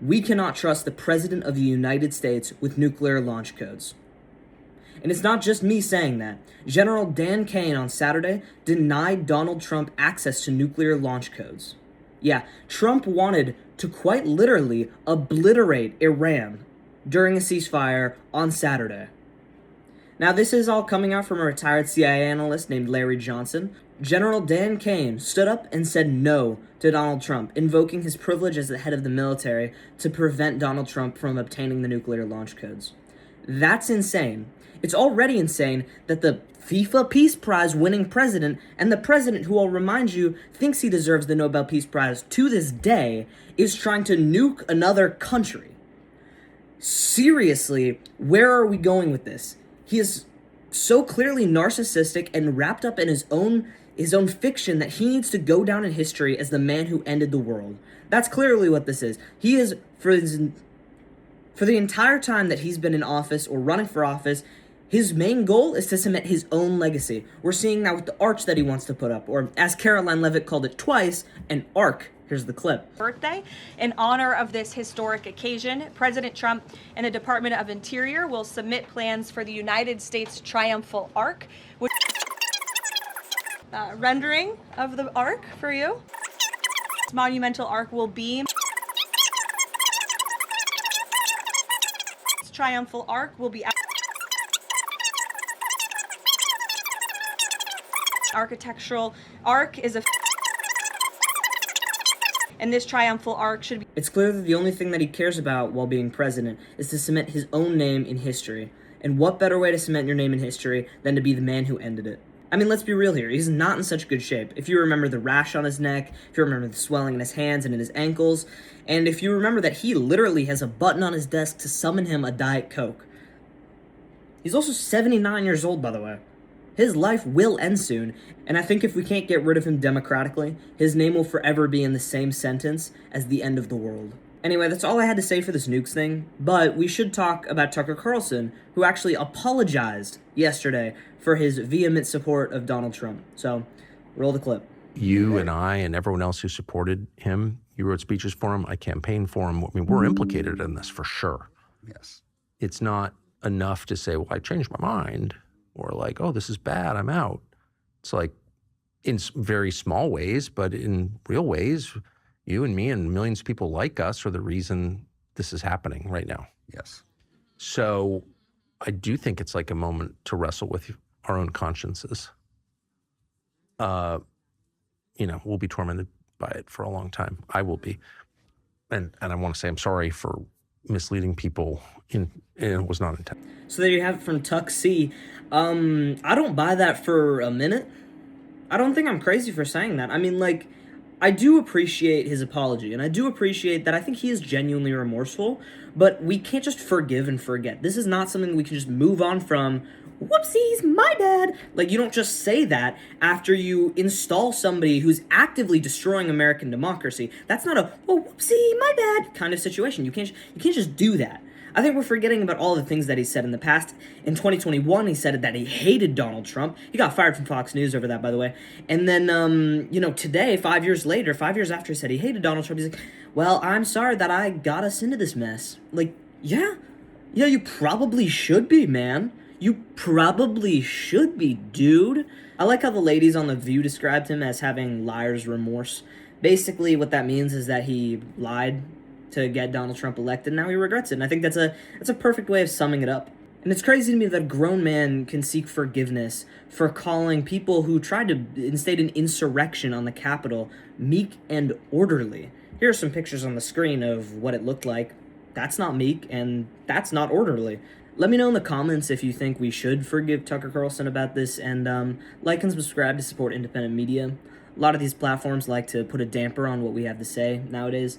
we cannot trust the President of the United States with nuclear launch codes. And it's not just me saying that. General Dan Kane on Saturday denied Donald Trump access to nuclear launch codes. Yeah, Trump wanted to quite literally obliterate Iran during a ceasefire on Saturday. Now, this is all coming out from a retired CIA analyst named Larry Johnson. General Dan Kane stood up and said no to Donald Trump, invoking his privilege as the head of the military to prevent Donald Trump from obtaining the nuclear launch codes. That's insane. It's already insane that the FIFA Peace Prize winning president, and the president who, I'll remind you, thinks he deserves the Nobel Peace Prize to this day, is trying to nuke another country. Seriously, where are we going with this? He is so clearly narcissistic and wrapped up in his own fiction that he needs to go down in history as the man who ended the world. That's clearly what this is. He is, for the entire time that he's been in office or running for office, his main goal is to cement his own legacy. We're seeing that with the arch that he wants to put up, or as Caroline Leavitt called it twice, an arc. Here's the clip. Birthday. In honor of this historic occasion, President Trump and the Department of Interior will submit plans for the United States Triumphal Arch, which rendering of the arc for you. This monumental arc will be Triumphal Arch will be architectural arc is a and this triumphal arch should be. It's clear that the only thing that he cares about while being president is to cement his own name in history. And what better way to cement your name in history than to be the man who ended it? I mean, let's be real here. He's not in such good shape. If you remember the rash on his neck, if you remember the swelling in his hands and in his ankles, and if you remember that he literally has a button on his desk to summon him a Diet Coke. He's also 79 years old, by the way. His life will end soon, and I think if we can't get rid of him democratically, his name will forever be in the same sentence as the end of the world. Anyway, that's all I had to say for this nukes thing, but we should talk about Tucker Carlson, who actually apologized yesterday for his vehement support of Donald Trump. So, roll the clip. You and I and everyone else who supported him, you wrote speeches for him, I campaigned for him. I mean, we're implicated in this for sure. Yes. It's not enough to say, well, I changed my mind, or like, oh, this is bad, I'm out. It's like, in very small ways, but in real ways, you and me and millions of people like us are the reason this is happening right now. Yes. So I do think it's like a moment to wrestle with our own consciences. We'll be tormented by it for a long time. I will be. And I want to say I'm sorry for misleading people. It was not intended. So there you have it from Tuck C. I don't buy that for a minute. I don't think I'm crazy for saying that. I mean, like, I do appreciate his apology, and I do appreciate that I think he is genuinely remorseful, but we can't just forgive and forget. This is not something we can just move on from. Whoopsies, my bad. Like, you don't just say that after you install somebody who's actively destroying American democracy. That's not a, oh, whoopsie, my bad kind of situation. You can't just do that. I think we're forgetting about all the things that he said in the past. In 2021, he said that he hated Donald Trump. He got fired from Fox News over that, by the way. And then, today, 5 years later, 5 years after he said he hated Donald Trump, he's like, well, I'm sorry that I got us into this mess. Like, yeah, you probably should be, man. You probably should be, dude. I like how the ladies on The View described him as having liar's remorse. Basically, what that means is that he lied to get Donald Trump elected, and now he regrets it. And I think that's a perfect way of summing it up. And it's crazy to me that a grown man can seek forgiveness for calling people who tried to instate an insurrection on the Capitol meek and orderly. Here are some pictures on the screen of what it looked like. That's not meek, and that's not orderly. Let me know in the comments if you think we should forgive Tucker Carlson about this, and like and subscribe to support independent media. A lot of these platforms like to put a damper on what we have to say nowadays.